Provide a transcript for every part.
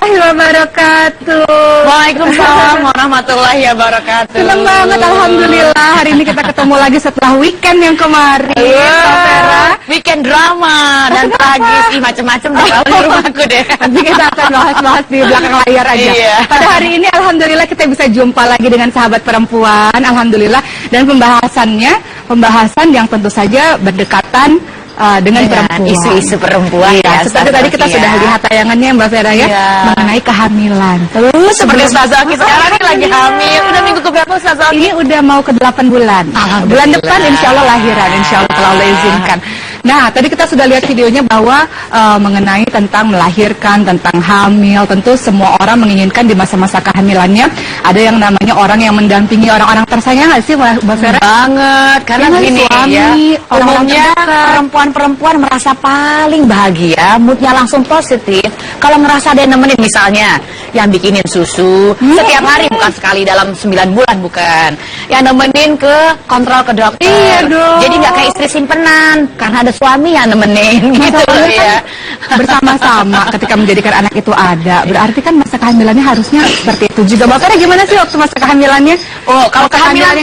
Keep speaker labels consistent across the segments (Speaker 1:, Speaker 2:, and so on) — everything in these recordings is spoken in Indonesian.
Speaker 1: warahmatullahi wabarakatuh.
Speaker 2: Waalaikumsalam warahmatullahi wabarakatuh.
Speaker 1: Senang banget, alhamdulillah. Hari ini kita ketemu lagi setelah weekend yang kemarin.
Speaker 2: Weekend drama dan tragis, macam-macam di rumahku deh.
Speaker 1: Nanti kita akan bahas-bahas di belakang layar aja.
Speaker 2: Iya.
Speaker 1: Pada hari ini alhamdulillah kita bisa jumpa lagi dengan sahabat perempuan, alhamdulillah. Dan pembahasan yang tentu saja berdekatan dengan perempuan,
Speaker 2: isu-isu perempuan.
Speaker 1: Ya, seperti tadi kita sudah lihat tayangannya Mbak Vera ya, mengenai kehamilan. Terus
Speaker 2: seperti Ustaz Zaki sekarang ini lagi hamil. Udah minggu keberapa Ustaz Zaki?
Speaker 1: Ini udah mau ke 8 bulan. Bulan depan insya Allah lahiran, insya Allah kalau Allah izinkan. Nah, tadi kita sudah lihat videonya bahwa mengenai tentang melahirkan, tentang hamil. Tentu semua orang menginginkan di masa-masa kehamilannya ada yang namanya orang yang mendampingi orang-orang tersayang, nggak sih Mbak Vera?
Speaker 2: Banget, karena begini ya, umumnya perempuan merasa paling bahagia, moodnya langsung positif kalau ngerasa ada yang nemenin, misalnya yang bikinin susu setiap hari, bukan sekali dalam 9 bulan, bukan, yang nemenin ke kontrol ke dokter.
Speaker 1: Iya dong.
Speaker 2: Jadi nggak kayak istri simpenan karena ada suami yang nemenin gitu loh ya.
Speaker 1: Bersama-sama ketika menjadikan anak itu ada, berarti kan masa kehamilannya harusnya seperti itu juga. Mbak Vera gimana sih waktu masa kehamilannya?
Speaker 2: Oh, kalau kehamilan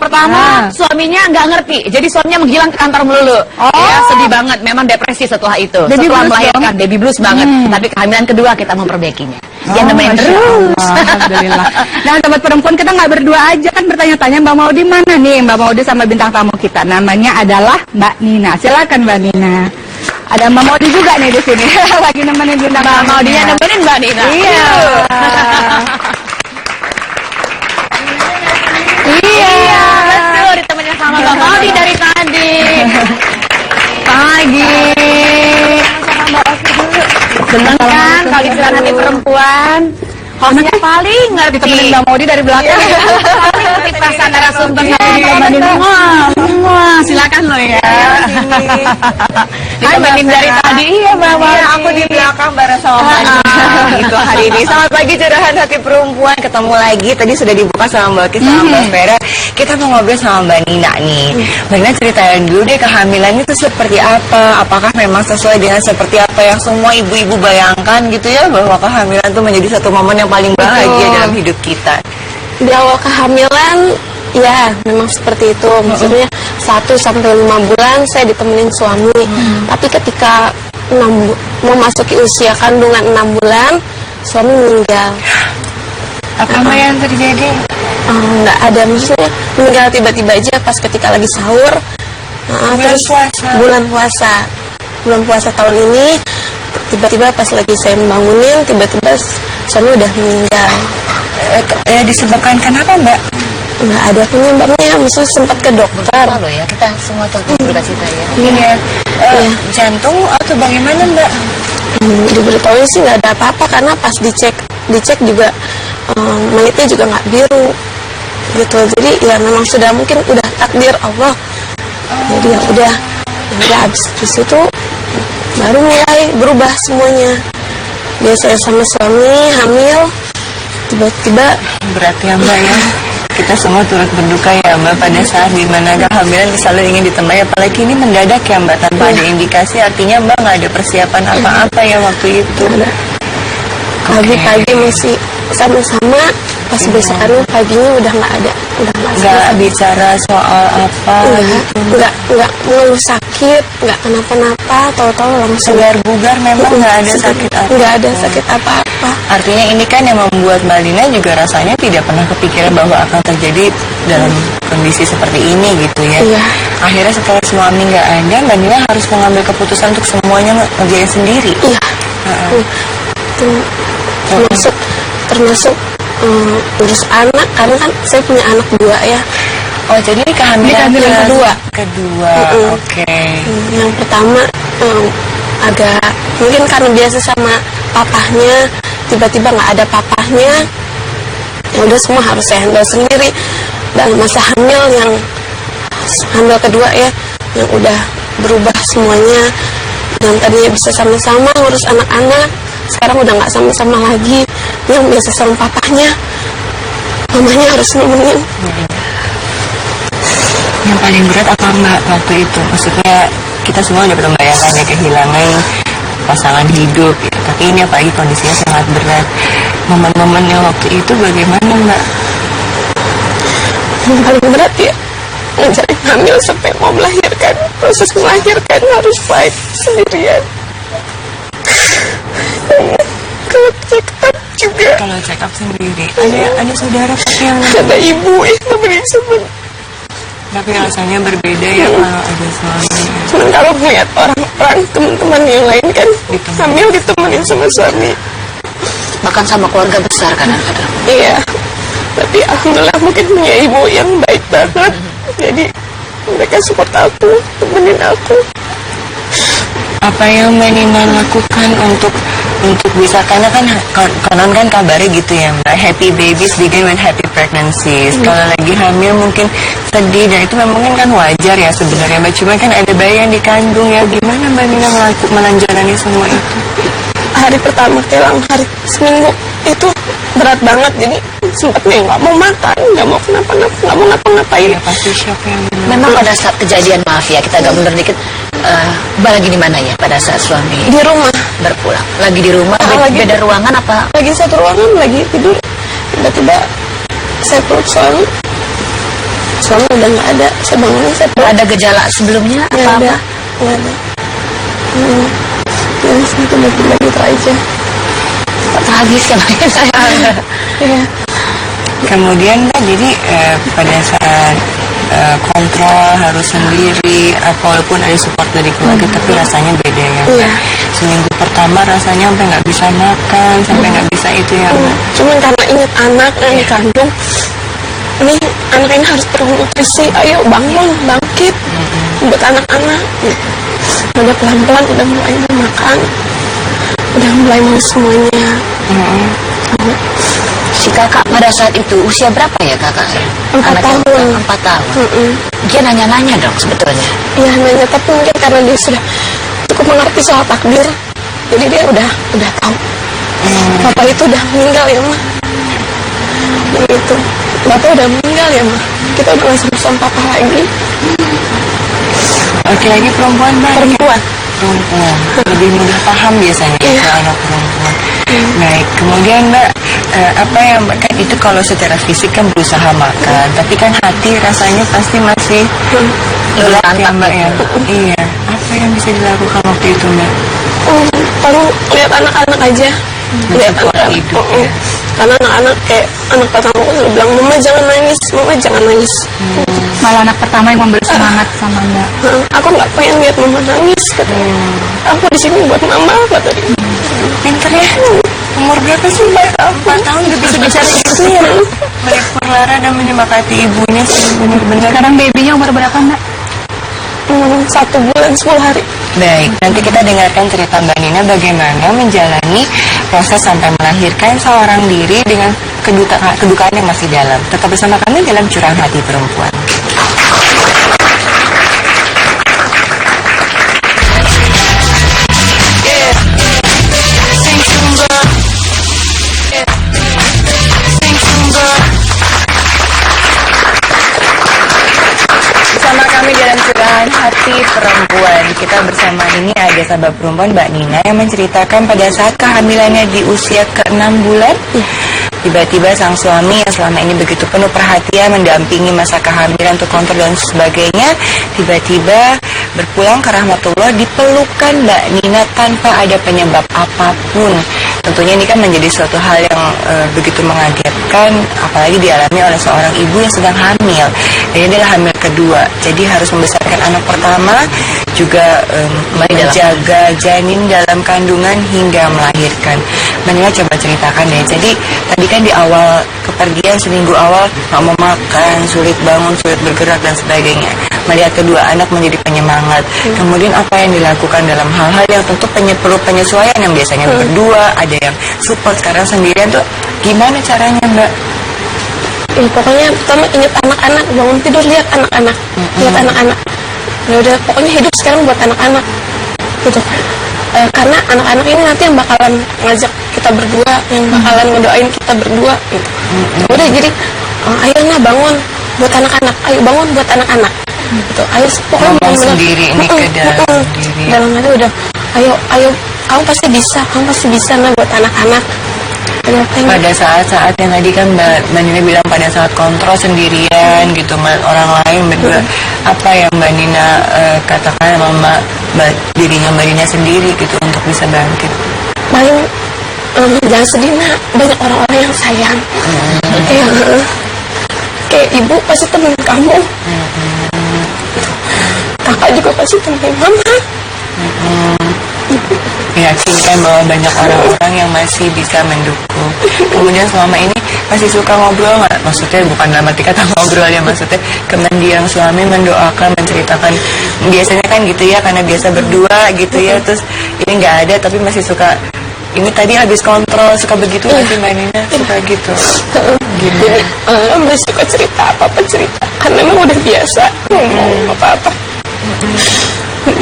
Speaker 2: pertama, suaminya nggak ngerti, jadi suaminya menghilang ke kantor melulu. Ya, sedih banget, memang depresi setelah itu.
Speaker 1: Baby
Speaker 2: setelah
Speaker 1: blues
Speaker 2: melahirkan, baby blues banget. Tapi kehamilan kedua kita memperbaikinya. Yang nemenin terus.
Speaker 1: Alhamdulillah. Nah, sobat perempuan, kita nggak berdua aja kan bertanya-tanya Mbak Maudi mana nih? Mbak Maudi sama bintang tamu kita, namanya adalah Mbak Nina. Silakan Mbak Nina. Ada Mbak Maudi juga nih di sini. Lagi nemenin bintang tamu.
Speaker 2: Mbak Maudinya nemenin Mbak Nina.
Speaker 1: Iya.
Speaker 2: Iya, betul, ditemenin sama Mbak Maudi dari tadi. Pagi. Seneng kan kalau istilah hati perempuan. Hostnya paling ngerti.
Speaker 1: Ditemenin Mbak Maudi dari belakang.
Speaker 2: Paling ngerti perasaan narasumber semua. Silakan lo ya. Ditemenin dari tadi. Iya Mbak Maudi.
Speaker 3: Aku di belakang bareng sama Mbak Nina gitu hari ini. Selamat pagi curahan hati perempuan. Ketemu lagi. Tadi sudah dibuka sama Mbak Kis sama Mbak Vera. Kita mau ngobrol sama Mbak Nina nih. Mbak Nina ceritain dulu deh, kehamilan itu seperti apa? Apakah memang sesuai dengan seperti apa yang semua ibu-ibu bayangkan gitu ya, bahwa kehamilan itu menjadi satu momen yang paling bahagia dalam hidup kita?
Speaker 4: Di awal kehamilan, ya memang seperti itu. Maksudnya 1 sampai 5 bulan saya ditemenin suami. Tapi ketika mau masuki usia kandungan 6 bulan, suami meninggal.
Speaker 3: Apa yang terjadi?
Speaker 4: Nggak ada, maksudnya meninggal tiba-tiba aja pas ketika lagi sahur. Bulan puasa tahun ini, tiba-tiba pas lagi saya bangunin, tiba-tiba suami udah meninggal.
Speaker 3: Disebabkan kenapa Mbak?
Speaker 4: Nggak ada penyebabnya, maksudnya sempat ke dokter.
Speaker 2: Loh ya, kita semua berduka cita ya.
Speaker 3: Iya. Jantung atau bagaimana Mbak?
Speaker 4: Diberitahu sih nggak ada apa-apa, karena pas dicek juga mayatnya juga nggak biru gitu. Jadi ya memang sudah mungkin udah takdir Allah. Jadi ya udah habis itu baru mulai berubah semuanya. Biasanya sama suami hamil, tiba-tiba
Speaker 3: Berat ya Mbak ya. Kita semua turut berduka ya Mbak pada saat dimana kehamilan selalu ingin ditemani, apalagi ini mendadak ya Mbak, tanpa ada indikasi. Artinya Mbak nggak ada persiapan apa-apa ya waktu itu.
Speaker 4: Pagi-pagi masih sama-sama, pas besokannya paginya udah nggak ada,
Speaker 3: Nggak bicara soal apa gitu.
Speaker 4: nggak ngeluh sakit, nggak kenapa-napa, tahu-tahu langsung
Speaker 3: Segar bugar, memang nggak ada sakit apa.
Speaker 4: nggak ada sakit apa-apa.
Speaker 3: Artinya ini kan yang membuat Mbak Lina juga rasanya tidak pernah kepikiran bahwa akan terjadi dalam kondisi seperti ini gitu ya.
Speaker 4: Iya.
Speaker 3: Akhirnya setelah suami nggak ada, Mbak Lina harus mengambil keputusan untuk semuanya ngerjain sendiri.
Speaker 4: Iya. Termasuk urus anak, karena kan saya punya anak 2 ya.
Speaker 3: Oh, jadi ini kehamilan kedua. Oke.
Speaker 4: Yang pertama agak mungkin karena biasa sama papahnya, tiba-tiba nggak ada papahnya, ya udah semua harus saya handle sendiri. Dan masa yang hamil kedua ya, yang udah berubah semuanya. Yang tadinya bisa sama-sama ngurus anak-anak, sekarang udah nggak sama-sama lagi. Yang biasa sama papahnya, mamanya harus nemenin.
Speaker 3: Yang paling berat apa Mbak waktu itu? Maksudnya kita semua udah membayangkan ya kehilangan pasangan hidup ya. Tapi ini apalagi kondisinya sangat berat. Momen-momennya waktu itu bagaimana Mbak?
Speaker 4: Yang paling berat ya mencari hamil sampai mau melahirkan. Proses melahirkan harus fight sendirian. Kalau check up juga
Speaker 3: Kalau check up sendiri, ada saudara tapi yang
Speaker 4: ada ibu yang nemenin sama.
Speaker 3: tapi rasanya berbeda ya kalau ada suami.
Speaker 4: Cuman kalau melihat orang-orang teman-teman yang lain kan hamil ditemenin sama suami.
Speaker 2: Bahkan sama keluarga besar kadang-kadang.
Speaker 4: Iya, tapi alhamdulillah mungkin punya ibu yang baik banget. Jadi mereka support aku, temenin aku.
Speaker 3: Apa yang Mbak Nina lakukan untuk bisa, karena kan konon kan kabarnya gitu ya Mbak, happy babies begin with happy pregnancies. Kalau lagi hamil mungkin sedih dan itu memang kan wajar ya sebenarnya Mbak, cuma kan ada bayi yang dikandung ya, gimana Mbak Nina menjalani semua itu?
Speaker 4: Hari pertama kelang, hari seminggu itu berat banget. Jadi sempatnya nggak mau makan, nggak mau kenapa-napa, nggak mau ngapa-ngapain.
Speaker 3: Ya pasti shock ya Mbak.
Speaker 2: Memang pada saat kejadian, maaf ya kita agak mundur dikit, Mbak lagi di mana ya pada saat suami
Speaker 4: Di rumah,
Speaker 2: berpulang? Lagi di rumah, beda ruangan apa?
Speaker 4: lagi satu ruangan, lagi tidur. Tiba-tiba saya peluk suami. Suami udah nggak ada. Saya bangun, saya peluk.
Speaker 2: Ada gejala sebelumnya
Speaker 4: Nggak
Speaker 2: apa-apa?
Speaker 4: ada, nggak ada. Ya, tiba-tiba gitu aja.
Speaker 2: Tragis ya Mbak, saya.
Speaker 4: Iya.
Speaker 3: Kemudian Mbak, jadi pada saat kontrol harus sendiri, walaupun ada support dari keluarga, tapi rasanya beda ya Mbak.
Speaker 4: Iya.
Speaker 3: Seminggu pertama rasanya sampai nggak bisa makan, sampai nggak bisa itu ya Mbak.
Speaker 4: Cuman karena ingat anak yang dikandung, ini anak ini harus ternutrisi. Ayo bangun, bangkit buat anak-anak. Udah pelan-pelan udah mulai mau makan, udah mulai mau semuanya.
Speaker 2: Si kakak pada saat itu usia berapa ya kakak?
Speaker 4: 4 tahun.
Speaker 2: 4 tahun. Dia nanya-nanya dong sebetulnya.
Speaker 4: Iya nanya, tapi mungkin karena dia sudah cukup mengerti soal takdir, jadi dia udah tahu. Bapak itu udah meninggal ya mah. Gitu. Bapak udah meninggal ya mah. Kita udah nggak sama papa lagi.
Speaker 3: Laki-laki perempuan Mbak?
Speaker 4: Perempuan.
Speaker 3: Perempuan lebih mudah paham biasanya
Speaker 4: Iya.
Speaker 3: kalau anak perempuan. Baik, kemudian Mbak, apa yang Mbak, kan itu kalau secara fisik kan berusaha makan, tapi kan hati rasanya pasti masih gelap ya Mbak ya. Iya, apa yang bisa dilakukan waktu itu Mbak?
Speaker 4: Paling lihat anak-anak aja. Lihat
Speaker 3: Mensupport
Speaker 4: anak-anak.
Speaker 3: hidup, ya.
Speaker 4: Karena anak-anak kayak anak pertama aku selalu bilang, mama jangan nangis, mama jangan nangis.
Speaker 1: Malah anak pertama yang memberi semangat sama Mbak.
Speaker 4: Aku nggak pengen lihat mama nangis. Katanya. Aku di sini buat mama, kata dia.
Speaker 3: Pinter ya. Umur berapa sih Mbak? 4 tahun udah bisa bicara gitu ya. Melipur lara dan menyemangati ibunya sih benar-benar.
Speaker 1: Sekarang babynya umur berapa Mbak?
Speaker 4: 1 bulan 10 hari.
Speaker 3: Baik, nanti kita dengarkan cerita Mbak Nina bagaimana menjalani proses sampai melahirkan seorang diri dengan kedukaan yang masih dalam. Tetap bersama kami dalam Curahan Hati Perempuan. Bersama kami dalam Curahan Hati Perempuan. Kita bersama ini ada sahabat perempuan Mbak Nina yang menceritakan pada saat kehamilannya di usia ke-6 bulan, tiba-tiba sang suami yang selama ini begitu penuh perhatian mendampingi masa kehamilan untuk kontrol dan sebagainya, tiba-tiba berpulang ke rahmatullah di pelukan Mbak Nina tanpa ada penyebab apapun. Tentunya ini kan menjadi suatu hal yang begitu mengagetkan, apalagi dialami oleh seorang ibu yang sedang hamil. Dan ini adalah hamil kedua, jadi harus membesarkan anak pertama, juga menjaga janin dalam kandungan hingga melahirkan. Mbak Nina coba ceritakan deh. Jadi tadi kan di awal kepergian seminggu awal nggak mau makan, sulit bangun, sulit bergerak dan sebagainya. Melihat kedua anak menjadi penyemangat. Kemudian apa yang dilakukan dalam hal-hal yang tentu perlu penyesuaian yang biasanya berdua, ada yang support, sekarang sendirian tuh gimana caranya Mbak?
Speaker 4: Ya, pokoknya pertama ingat anak-anak, bangun tidur lihat anak-anak, lihat anak-anak. Ya udah, pokoknya hidup sekarang buat anak-anak, gitu. Karena anak-anak ini nanti yang bakalan ngajak kita berdua, yang bakalan ngedoain kita berdua, gitu. Udah jadi, ayo nah bangun buat anak-anak, ayo bangun buat anak-anak, gitu. Ayo pokoknya
Speaker 3: Ngomong
Speaker 4: bener-bener,
Speaker 3: sendiri ini ke dalam diri.
Speaker 4: dalam hati udah, ayo kamu pasti bisa nah buat anak-anak.
Speaker 3: Pada saat-saat yang tadi kan Mbak Nina bilang pada saat kontrol sendirian gitu, orang lain berdua, apa yang Mbak Nina katakan sama dirinya Mbak Nina sendiri gitu untuk bisa bangkit?
Speaker 4: Paling jangan sedih nak, banyak orang-orang yang sayang. Kayak ibu pasti temen kamu, kakak juga pasti temen mama.
Speaker 3: Meyakinkan bahwa banyak orang-orang yang masih bisa mendukung. Kemudian selama ini masih suka ngobrol nggak? Maksudnya bukan dalam arti kata ngobrol ya, maksudnya kemendiang suami mendoakan, menceritakan. Biasanya kan gitu ya, karena biasa berdua gitu ya, terus ini nggak ada tapi masih suka. Ini tadi habis kontrol, suka begitu nggak sih Mbak Nina? Suka gitu.
Speaker 4: Jadi masih suka cerita apa-apa cerita, karena memang udah biasa ngomong apa-apa.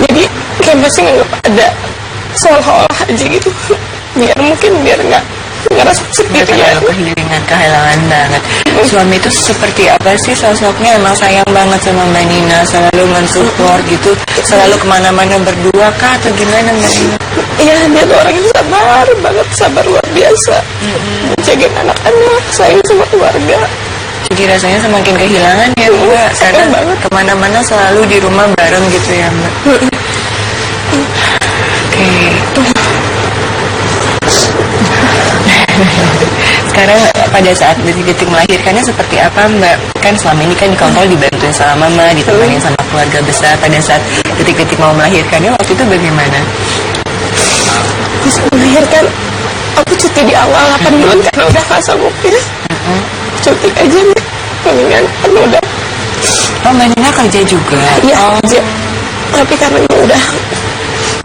Speaker 4: Jadi kayak masih nggak ada, seolah-olah aja gitu, biar nggak ngerasa sendirian.
Speaker 3: Terlalu kehilangan banget. Suami itu seperti apa sih sosoknya? Emang sayang banget sama Mbak Nina, selalu mensupport gitu, selalu kemana-mana berdua kah atau gimana Mbak Nina?
Speaker 4: Iya, dia tuh orang yang sabar banget, sabar luar biasa, jagain anak-anak, sayang sama keluarga.
Speaker 3: Jadi rasanya semakin kehilangan ya Mbak, karena kemana-mana selalu di rumah bareng gitu ya Mbak. Oke. Sekarang pada saat detik-detik melahirkannya seperti apa Mbak? Kan selama ini kan dikontrol, dibantuin sama mama, ditemani sama keluarga besar. Pada saat detik-detik mau melahirkannya waktu itu bagaimana?
Speaker 4: Bisa melahirkan, aku cuti di awal 8 bulan karena udah gak sanggup ya. Cuti aja nih, mendingan kan udah.
Speaker 3: Oh Mbak Nina kerja juga?
Speaker 4: Iya kerja, tapi karena udah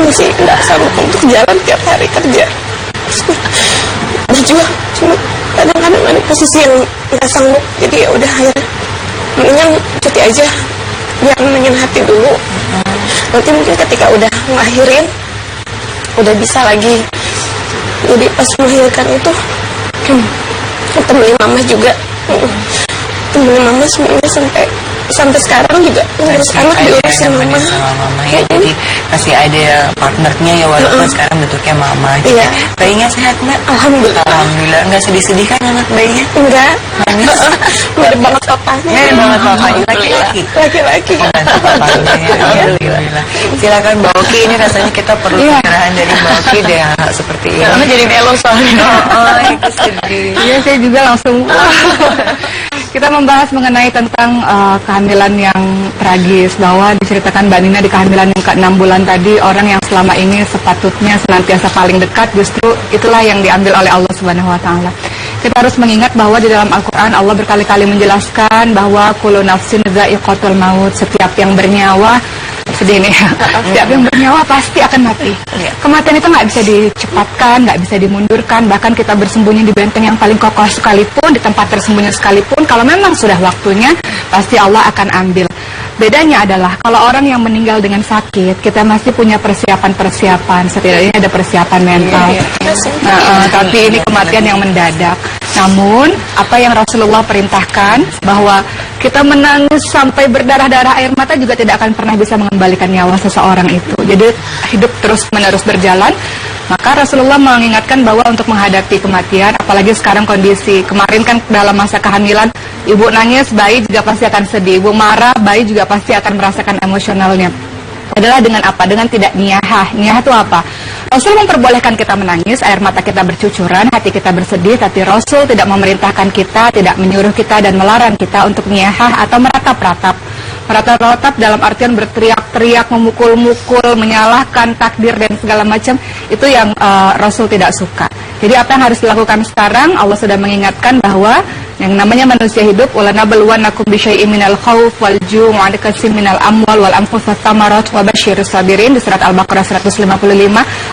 Speaker 4: masih gak sanggup untuk jalan tiap hari kerja, berjuang, cuma kadang-kadang ada posisi yang gak sanggup, jadi ya udah akhirnya mendingan cuti aja biar nenangin hati dulu. Nanti mungkin ketika udah ngelahirin udah bisa lagi. Jadi pas melahirkan itu temenin mama juga, temenin mama semuanya sampai sekarang juga ngurus anak diurusin mama.
Speaker 3: Ya, jadi masih ada partnernya ya, walaupun sekarang bentuknya mama.
Speaker 4: Iya.
Speaker 3: Bayinya sehat Mbak?
Speaker 4: Alhamdulillah.
Speaker 3: Alhamdulillah. Nggak sedih-sedih kan anak bayinya?
Speaker 4: Enggak. Mirip banget papanya.
Speaker 3: Mirip banget papanya. Laki-laki.
Speaker 4: Laki-laki.
Speaker 3: Bantu papanya. Alhamdulillah. Silakan Mbak Oki, ini rasanya kita perlu pencerahan dari Mbak Oki deh seperti ini.
Speaker 2: Karena jadi melo soalnya.
Speaker 3: Oh, itu sedih.
Speaker 1: Iya, saya juga langsung kita membahas mengenai tentang kehamilan yang tragis, bahwa diceritakan Mbak Nina di kehamilan yang ke-6 bulan tadi, orang yang selama ini sepatutnya senantiasa paling dekat, justru itulah yang diambil oleh Allah Subhanahu wa taala. Kita harus mengingat bahwa di dalam Al-Qur'an Allah berkali-kali menjelaskan bahwa kullu nafsin dha'iqatul maut, setiap yang bernyawa, sedih nih ya, setiap yang bernyawa pasti akan mati. Kematian itu nggak bisa dicepatkan, nggak bisa dimundurkan, bahkan kita bersembunyi di benteng yang paling kokoh sekalipun, di tempat tersembunyi sekalipun, kalau memang sudah waktunya, pasti Allah akan ambil. Bedanya adalah kalau orang yang meninggal dengan sakit, kita masih punya persiapan-persiapan, setidaknya ada persiapan mental. Tapi ini kematian yang mendadak. Namun, apa yang Rasulullah perintahkan, bahwa kita menangis sampai berdarah-darah air mata juga tidak akan pernah bisa mengembalikan nyawa seseorang itu. Jadi hidup terus-menerus berjalan. Maka Rasulullah mengingatkan bahwa untuk menghadapi kematian, apalagi sekarang kondisi, kemarin kan dalam masa kehamilan, ibu nangis, bayi juga pasti akan sedih. Ibu marah, bayi juga pasti akan merasakan emosionalnya. Adalah dengan apa? Dengan tidak niyahah. Niyahah itu apa? Rasul memperbolehkan kita menangis, air mata kita bercucuran, hati kita bersedih, tapi Rasul tidak memerintahkan kita, tidak menyuruh kita dan melarang kita untuk niyahah atau meratap-ratap. Meratap-ratap dalam artian berteriak-teriak, memukul-mukul, menyalahkan takdir dan segala macam, itu yang Rasul tidak suka. Jadi apa yang harus dilakukan sekarang? Allah sudah mengingatkan bahwa yang namanya manusia hidup, walanabluwannakum bisyai'im minal khauf wal ju' wa naqsin minal amwal wal anfus was thamarat wa basyirus sabirin, di surat Al-Baqarah 155.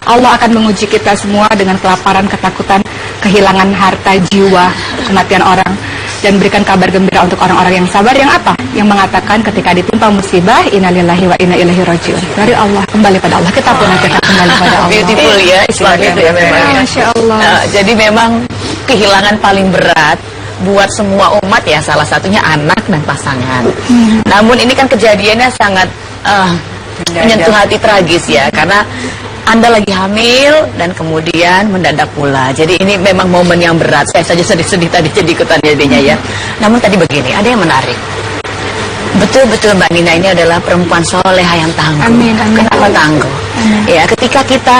Speaker 1: Allah akan menguji kita semua dengan kelaparan, ketakutan, kehilangan harta, jiwa, kematian orang, dan berikan kabar gembira untuk orang-orang yang sabar, yang apa? Yang mengatakan ketika ditimpa musibah, innalillahi wa inna ilaihi raji'un. Dari Allah, kembali pada Allah. Kita pun nanti kembali pada Allah.
Speaker 2: Beautiful ya istilahnya itu ya memang.
Speaker 1: Masya Allah.
Speaker 2: Jadi memang kehilangan paling berat buat semua umat ya, salah satunya anak dan pasangan. Namun ini kan kejadiannya sangat menyentuh hati, tragis ya, karena Anda lagi hamil dan kemudian mendadak pula. Jadi ini memang momen yang berat. Saya saja sedih-sedih tadi jadi ikutan jadinya ya. Namun tadi begini, ada yang menarik. Betul-betul Mbak Nina ini adalah perempuan soleha yang tangguh.
Speaker 1: Amin, amin.
Speaker 2: Kenapa tangguh? Ya, ketika kita